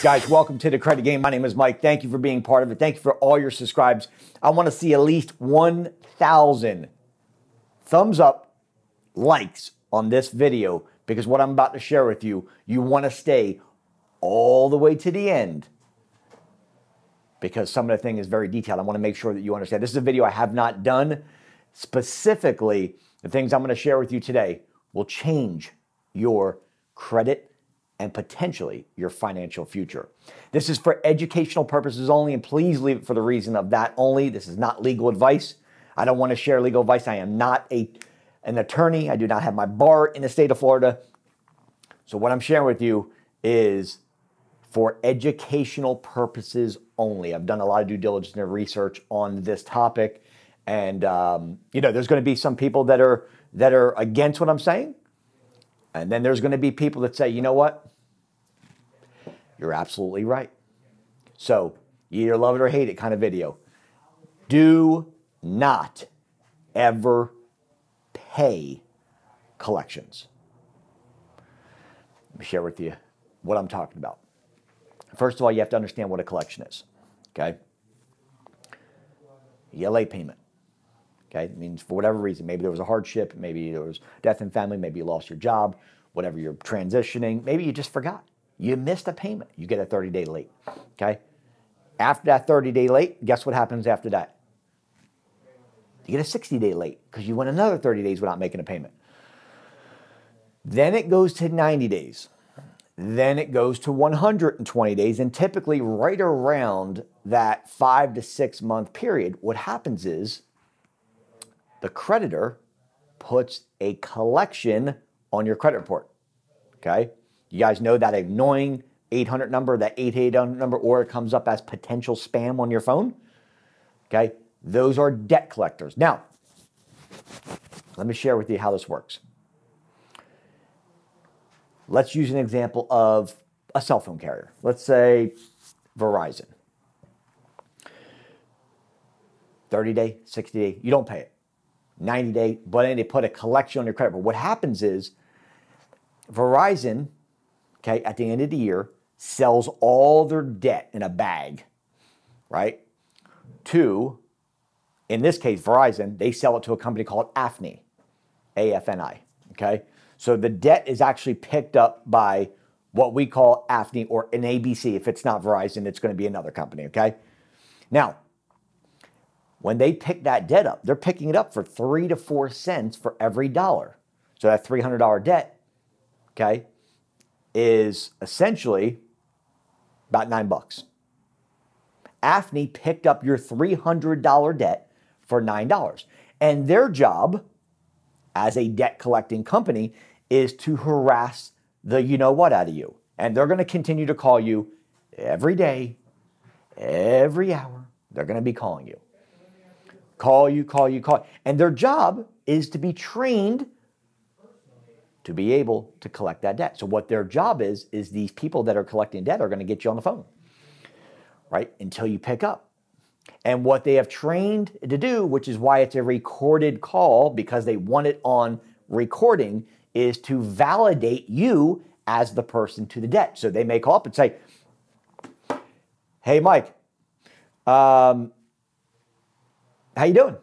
Guys, welcome to the Credit Game. My name is Mike. Thank you for being part of it. Thank you for all your subscribes. I want to see at least 1,000 thumbs up, likes on this video, because what I'm about to share with you, you want to stay all the way to the end, because some of the thing is very detailed. I want to make sure that you understand. This is a video I have not done. Specifically, the things I'm going to share with you today will change your credit and potentially your financial future. This is for educational purposes only, and please leave it for the reason of that only. This is not legal advice. I don't want to share legal advice. I am not an attorney. I do not have my bar in the state of Florida. So what I'm sharing with you is for educational purposes only. I've done a lot of due diligence and research on this topic, and there's going to be some people that are against what I'm saying, and then there's going to be people that say, you know what, you're absolutely right. So you either love it or hate it kind of video. Do not ever pay collections. Let me share with you what I'm talking about. First of all, you have to understand what a collection is, okay? You get a late payment, okay? It means for whatever reason, maybe there was a hardship, maybe there was death in family, maybe you lost your job, whatever you're transitioning, maybe you just forgot. You missed a payment. You get a 30-day late, okay? After that 30-day late, guess what happens after that? You get a 60-day late because you went another 30 days without making a payment. Then it goes to 90 days. Then it goes to 120 days, and typically right around that 5 to 6 month period, what happens is the creditor puts a collection on your credit report, okay? You guys know that annoying 800 number, that 8800 number, or it comes up as potential spam on your phone, okay? Those are debt collectors. Now, let me share with you how this works. Let's use an example of a cell phone carrier. Let's say Verizon. 30-day, 60-day, you don't pay it. 90-day, but then they put a collection on your credit report. What happens is Verizon, okay, at the end of the year, sells all their debt in a bag, right? To, in this case, Verizon, they sell it to a company called AFNI, A-F-N-I, okay? So the debt is actually picked up by what we call AFNI or an ABC. If it's not Verizon, it's going to be another company, okay? Now, when they pick that debt up, they're picking it up for 3 to 4 cents for every dollar. So that $300 debt, okay, is essentially about $9. AFNI picked up your $300 debt for $9. And their job as a debt collecting company is to harass the you-know-what out of you. And they're going to continue to call you every day, every hour. They're going to be calling you. Call you. And their job is to be trained to be able to collect that debt. So what their job is these people that are collecting debt are going to get you on the phone, right, until you pick up. And what they have trained to do, which is why it's a recorded call, because they want it on recording, is to validate you as the person to the debt. So they may call up and say, hey, Mike, how you doing?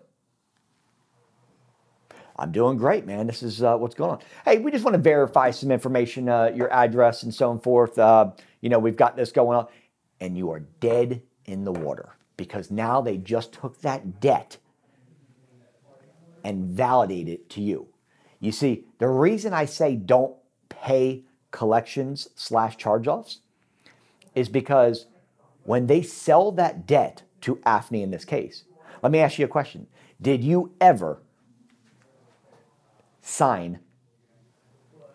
I'm doing great, man. This is what's going on. Hey, we just want to verify some information, your address and so forth. We've got this going on. And you are dead in the water, because now they just took that debt and validated it to you. You see, the reason I say don't pay collections / charge-offs is because when they sell that debt to AFNI in this case, let me ask you a question. Did you ever sign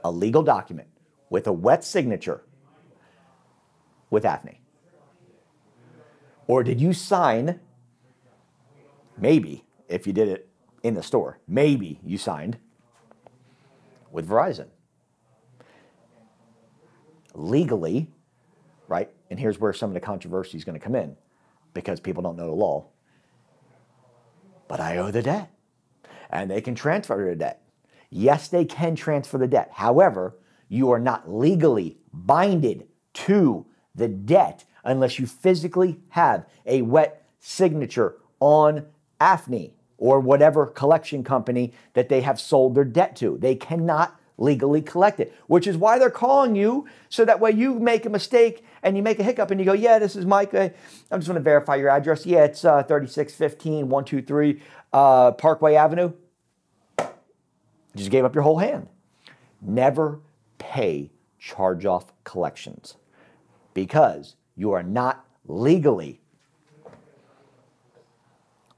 a legal document with a wet signature with AFNI? Or did you sign, maybe, if you did it in the store, maybe you signed with Verizon? Legally, right? And here's where some of the controversy is going to come in, because people don't know the law. But I owe the debt, and they can transfer the debt. Yes, they can transfer the debt. However, you are not legally binded to the debt unless you physically have a wet signature on AFNI or whatever collection company that they have sold their debt to. They cannot legally collect it, which is why they're calling you, so that way you make a mistake and you make a hiccup and you go, yeah, this is Mike. I'm just going to verify your address. Yeah, it's 3615 123 Parkway Avenue. You just gave up your whole hand. Never pay charge-off collections because you are not legally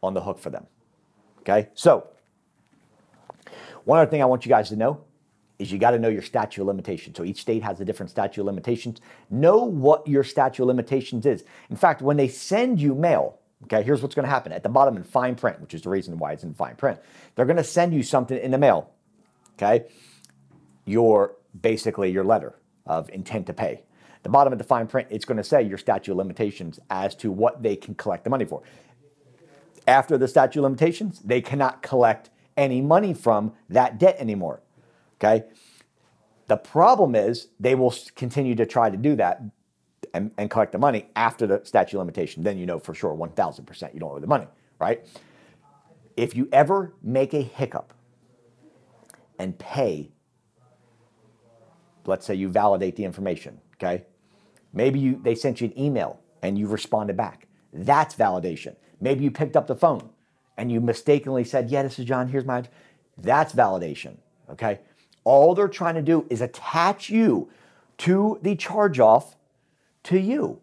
on the hook for them. Okay? So, one other thing I want you guys to know is you got to know your statute of limitations. So each state has a different statute of limitations. Know what your statute of limitations is. In fact, when they send you mail, okay, here's what's going to happen. At the bottom in fine print, which is the reason why it's in fine print, they're going to send you something in the mail, okay? Basically your letter of intent to pay. The bottom of the fine print, it's going to say your statute of limitations as to what they can collect the money for. After the statute of limitations, they cannot collect any money from that debt anymore. Okay? The problem is they will continue to try to do that and collect the money after the statute of limitation. Then you know for sure 1,000% you don't owe the money, right? If you ever make a hiccup and pay, let's say you validate the information, okay? Maybe they sent you an email and you responded back. That's validation. Maybe you picked up the phone and you mistakenly said, yeah, this is John, here's my... That's validation, okay? All they're trying to do is attach you to the charge-off to you.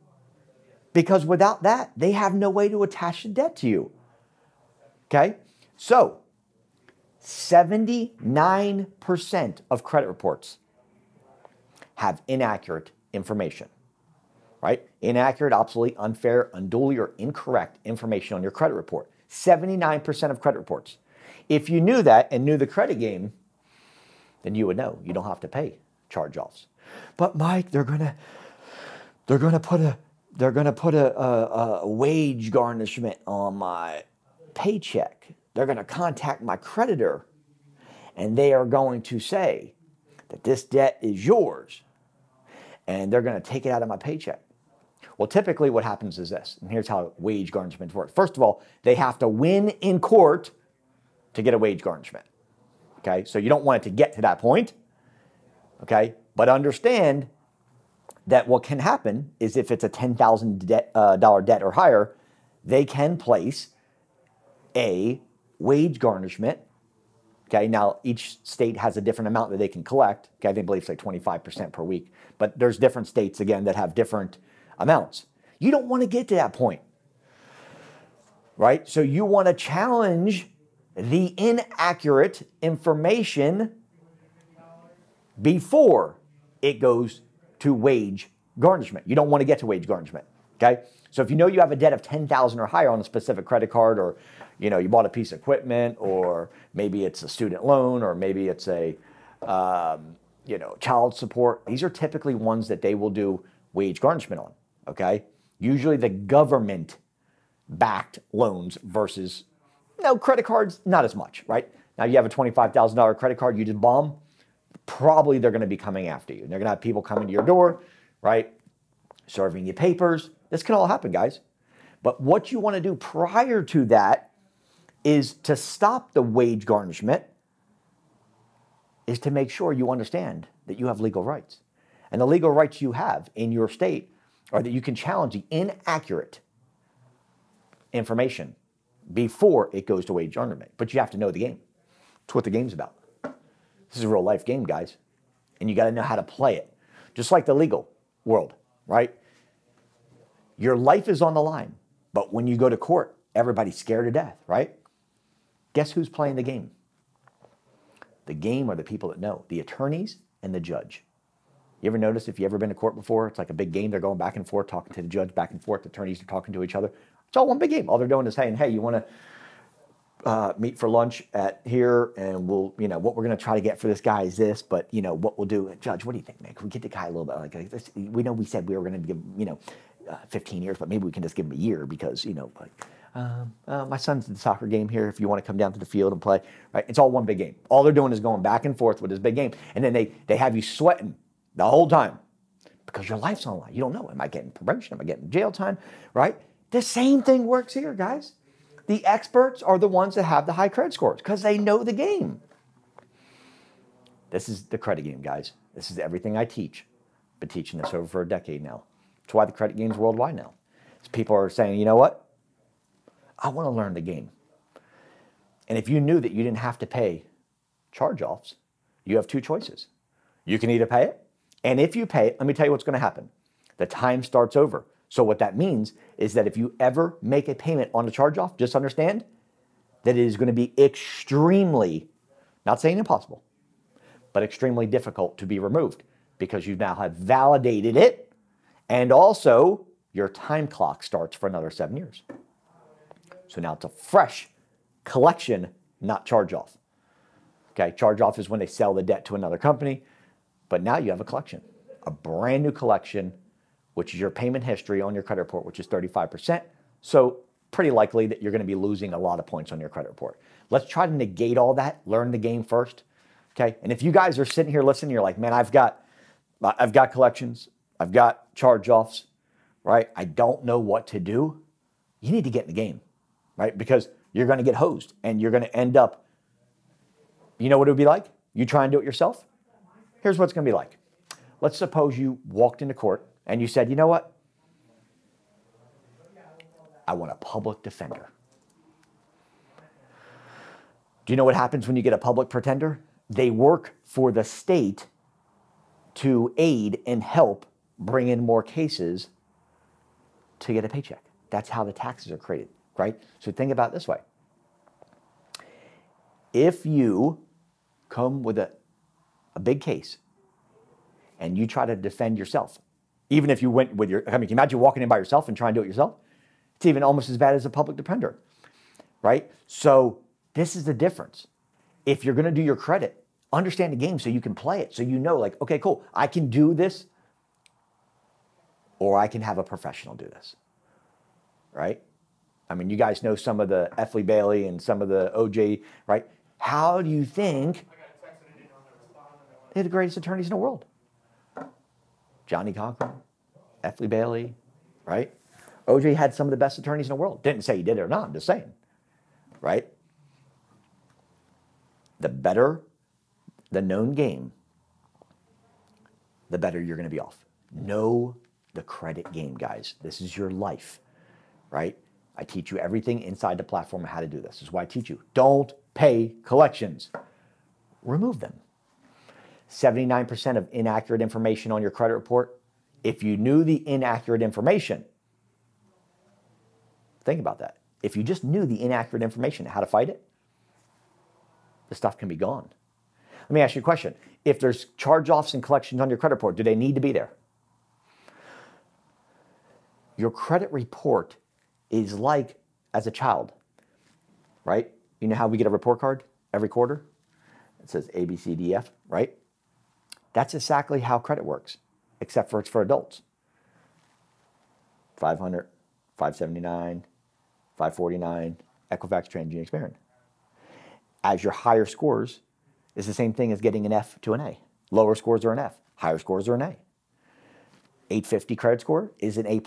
Because without that, they have no way to attach the debt to you. Okay? So, 79% of credit reports have inaccurate information. Right? Inaccurate, obsolete, unfair, unduly, or incorrect information on your credit report. 79% of credit reports. If you knew that and knew the credit game, then you would know you don't have to pay charge-offs. But Mike, they're gonna put a wage garnishment on my paycheck. They're gonna contact my creditor, and they are going to say that this debt is yours, and they're gonna take it out of my paycheck. Well, typically what happens is this, and here's how wage garnishments work. First of all, they have to win in court to get a wage garnishment. Okay, so you don't want it to get to that point, okay? But understand that what can happen is if it's a $10,000 debt or higher, they can place a wage garnishment, okay? Now, each state has a different amount that they can collect, okay? I believe it's like 25% per week, but there's different states, again, that have different amounts. You don't want to get to that point, right? So you want to challenge the inaccurate information before it goes to wage garnishment. You don't want to get to wage garnishment, okay? So if you know you have a debt of $10,000 or higher on a specific credit card, or you bought a piece of equipment, or maybe it's a student loan, or maybe it's a child support. These are typically ones that they will do wage garnishment on, okay? Usually the government-backed loans versus credit cards, not as much, right? Now you have a $25,000 credit card, you just bomb, probably they're going to be coming after you. And they're going to have people coming to your door, right? Serving you papers. This can all happen, guys. But what you want to do prior to that is to stop the wage garnishment, is to make sure you understand that you have legal rights. And the legal rights you have in your state are that you can challenge the inaccurate information before it goes to wage garnishment. But you have to know the game. It's what the game's about. This is a real life game, guys. And you got to know how to play it. Just like the legal world, right? Your life is on the line. But when you go to court, everybody's scared to death, right? Guess who's playing the game? The game are the people that know. The attorneys and the judge. You ever notice if you've ever been to court before, it's like a big game. They're going back and forth, talking to the judge, back and forth. The attorneys are talking to each other. It's all one big game. All they're doing is saying, hey, you want to meet for lunch at here, and we'll, what we're going to try to get for this guy is this, but, what we'll do, Judge, what do you think, man? Can we get the guy a little bit, like this? We know we said we were going to give, 15 years, but maybe we can just give him a year because, my son's at the soccer game here if you want to come down to the field and play, right? It's all one big game. All they're doing is going back and forth with this big game. And then they have you sweating the whole time because your life's on the line. You don't know, am I getting promotion? Am I getting jail time, right? The same thing works here, guys. The experts are the ones that have the high credit scores because they know the game. This is the credit game, guys. This is everything I teach. Been teaching this over for a decade now. That's why the credit game's worldwide now. People are saying, you know what? I want to learn the game. And if you knew that you didn't have to pay charge-offs, you have two choices. You can either pay it, and if you pay it, let me tell you what's going to happen. The time starts over. So what that means is that if you ever make a payment on a charge-off, just understand that it is going to be extremely, not saying impossible, but extremely difficult to be removed because you now have validated it, and also your time clock starts for another 7 years. So now it's a fresh collection, not charge-off. Okay, charge-off is when they sell the debt to another company, but now you have a collection, a brand new collection, which is your payment history on your credit report, which is 35%. So pretty likely that you're going to be losing a lot of points on your credit report. Let's try to negate all that, learn the game first. Okay, and if you guys are sitting here listening, you're like, man, I've got collections, I've got charge-offs, right? I don't know what to do. You need to get in the game, right? Because you're going to get hosed and you're going to end up, you know what it would be like? You try and do it yourself? Here's what it's going to be like. Let's suppose you walked into court and you said, you know what? I want a public defender. Do you know what happens when you get a public pretender? They work for the state to aid and help bring in more cases to get a paycheck. That's how the taxes are created, right? So think about it this way. If you come with a big case and you try to defend yourself, even if you went with your, I mean, can you imagine walking in by yourself and trying to do it yourself? It's even almost as bad as a public defender, right? So this is the difference. If you're going to do your credit, understand the game so you can play it. So you know, like, okay, cool, I can do this, or I can have a professional do this, right? I mean, you guys know some of the F. Lee Bailey and some of the OJ, right? How do you think they're the greatest attorneys in the world? Johnny Cochran, F. Lee Bailey, right? OJ had some of the best attorneys in the world. Didn't say he did it or not, I'm just saying, right? The better the known game, the better you're going to be off. Know the credit game, guys. This is your life, right? I teach you everything inside the platform on how to do this. This is why I teach you. Don't pay collections. Remove them. 79% of inaccurate information on your credit report. If you knew the inaccurate information, think about that. If you just knew the inaccurate information, how to fight it, the stuff can be gone. Let me ask you a question. If there's charge-offs and collections on your credit report, do they need to be there? Your credit report is like as a child, right? You know how we get a report card every quarter? It says A, B, C, D, F, right? That's exactly how credit works, except for it's for adults. 500, 579, 549, Equifax, TransUnion, Experian. As your higher scores is the same thing as getting an F to an A. Lower scores are an F. Higher scores are an A. 850 credit score is an A+.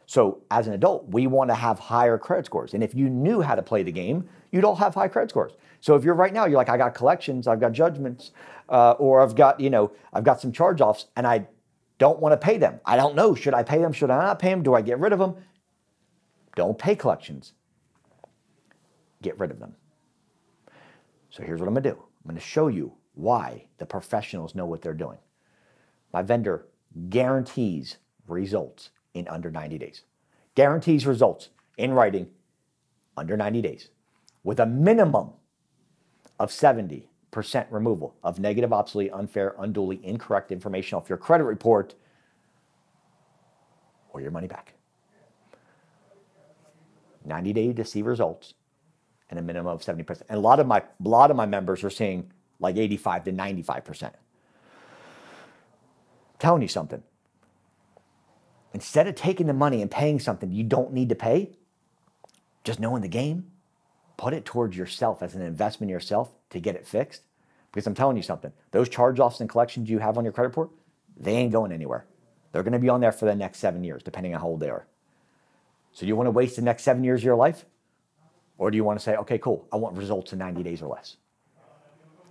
So as an adult, we want to have higher credit scores. And if you knew how to play the game, you'd all have high credit scores. So if you're right now, you're like, I got collections, I've got judgments, or I've got some charge-offs and I don't want to pay them. I don't know, should I pay them? Should I not pay them? Do I get rid of them? Don't pay collections. Get rid of them. So here's what I'm going to do. I'm going to show you why the professionals know what they're doing. My vendor guarantees results in under 90 days. Guarantees results in writing under 90 days with a minimum of 70% removal of negative, obsolete, unfair, unduly incorrect information off your credit report or your money back. 90 days to see results and a minimum of 70%. And a lot of my members are seeing like 85 to 95%. Telling you something. Instead of taking the money and paying something you don't need to pay, just knowing the game, put it towards yourself as an investment in yourself to get it fixed. Because I'm telling you something, those charge-offs and collections you have on your credit report, They ain't going anywhere. They're going to be on there for the next 7 years, depending on how old they are. So do you want to waste the next 7 years of your life? Or do you want to say, okay, cool, I want results in 90 days or less?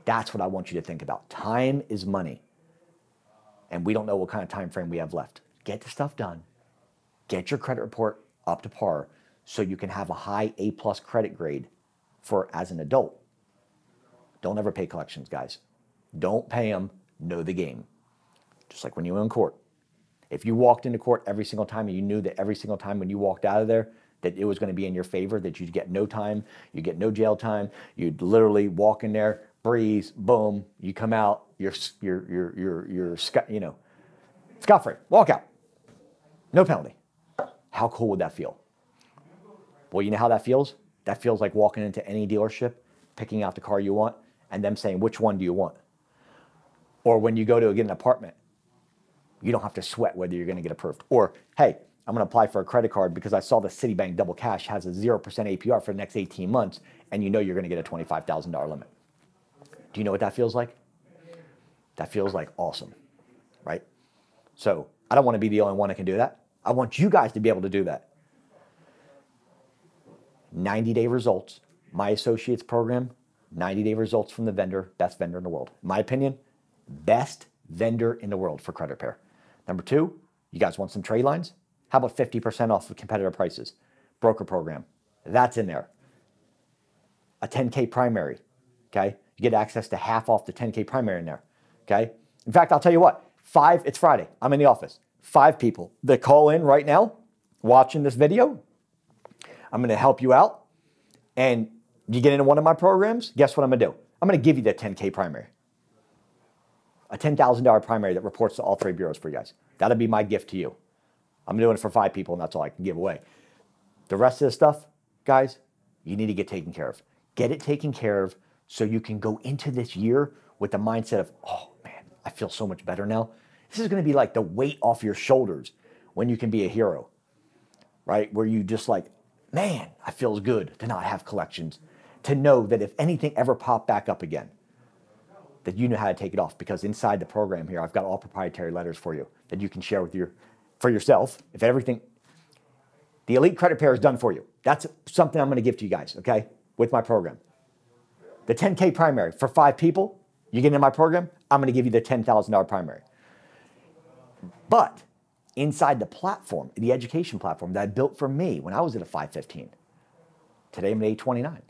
That's what I want you to think about. Time is money. And we don't know what kind of time frame we have left. Get the stuff done. Get your credit report up to par so you can have a high A+ credit grade for as an adult. Don't ever pay collections, guys. Don't pay them. Know the game. Just like when you were in court. If you walked into court every single time and you knew that every single time when you walked out of there that it was going to be in your favor, that you'd get no time, you get no jail time, you'd literally walk in there, breeze, boom, you come out, you're scot-free, walk out, no penalty. How cool would that feel? Well, you know how that feels? That feels like walking into any dealership, picking out the car you want, and them saying, which one do you want? Or when you go to get an apartment, you don't have to sweat whether you're going to get approved. Or, hey, I'm going to apply for a credit card because I saw the Citibank Double Cash has a 0% APR for the next 18 months, and you know you're going to get a $25,000 limit. Do you know what that feels like? That feels like awesome, right? So I don't want to be the only one that can do that. I want you guys to be able to do that. 90-day results. My associates program, 90-day results from the vendor, best vendor in the world. In my opinion, best vendor in the world for credit repair. Number two, you guys want some trade lines? How about 50% off of competitor prices? Broker program, that's in there. A 10K primary, okay? You get access to half off the 10K primary in there, okay? In fact, I'll tell you what, it's Friday, I'm in the office. 5 people that call in right now, watching this video, I'm gonna help you out, and you get into one of my programs, guess what I'm gonna do? I'm gonna give you the 10K primary. A $10,000 primary that reports to all 3 bureaus for you guys. That'll be my gift to you. I'm doing it for 5 people, and that's all I can give away. The rest of the stuff, guys, you need to get taken care of. Get it taken care of so you can go into this year with the mindset of, oh man, I feel so much better now. This is gonna be like the weight off your shoulders when you can be a hero, right? Where you just like, man, I feels good to not have collections, to know that if anything ever popped back up again, that you know how to take it off, because inside the program here, I've got all proprietary letters for you that you can share with for yourself. If everything, the elite credit repair is done for you. That's something I'm going to give to you guys, okay, with my program. The 10K primary for 5 people, you get into my program, I'm going to give you the $10,000 primary. But inside the platform, the education platform that I built for me when I was at a 515, today I'm at 829.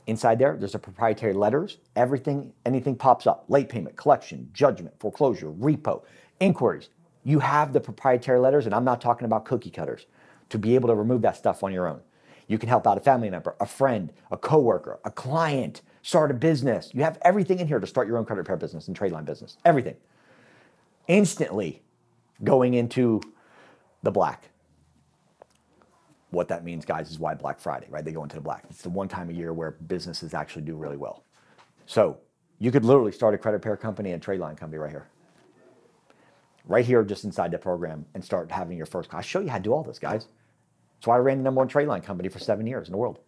Inside there, there's a proprietary letters, everything, anything pops up, late payment, collection, judgment, foreclosure, repo, inquiries. You have the proprietary letters, and I'm not talking about cookie cutters, to be able to remove that stuff on your own. You can help out a family member, a friend, a coworker, a client, start a business. You have everything in here to start your own credit repair business and trade line business, everything. Instantly going into the black. What that means, guys, is why Black Friday, right? They go into the black. It's the one time a year where businesses actually do really well. So you could literally start a credit repair company and trade line company right here. Right here, just inside the program, and start having your first. I'll show you how to do all this, guys. That's why I ran the #1 trade line company for 7 years in the world.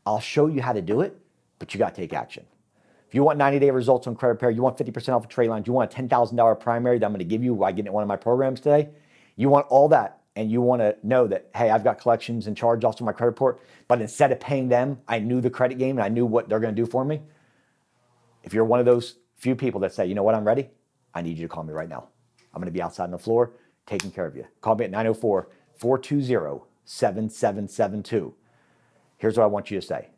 I'll show you how to do it, but you got to take action. If you want 90-day results on credit repair, you want 50% off of trade lines, you want a $10,000 primary that I'm going to give you by getting at one of my programs today, you want all that, and you want to know that, hey, I've got collections and charge-offs on my credit report, but instead of paying them, I knew the credit game and I knew what they're going to do for me. If you're one of those few people that say, you know what, I'm ready, I need you to call me right now. I'm going to be outside on the floor taking care of you. Call me at 904-420-7772. Here's what I want you to say.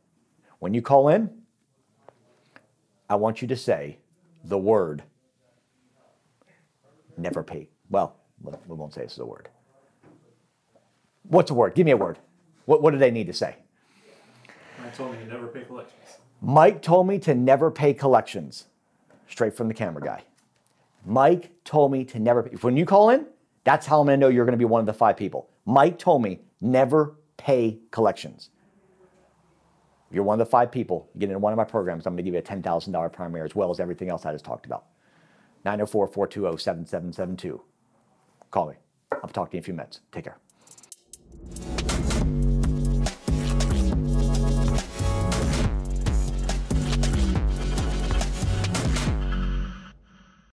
When you call in, I want you to say the word never pay. Well, we won't say this is a word. What's a word? Give me a word. What do they need to say? Mike told me to never pay collections. Mike told me to never pay collections. Straight from the camera guy. Mike told me to never pay. When you call in, that's how I'm going to know you're going to be one of the 5 people. Mike told me never pay collections. If you're one of the 5 people, you get into one of my programs, I'm going to give you a $10,000 primary as well as everything else I just talked about. 904-420-7772. Call me. I'll talk to you in a few minutes. Take care.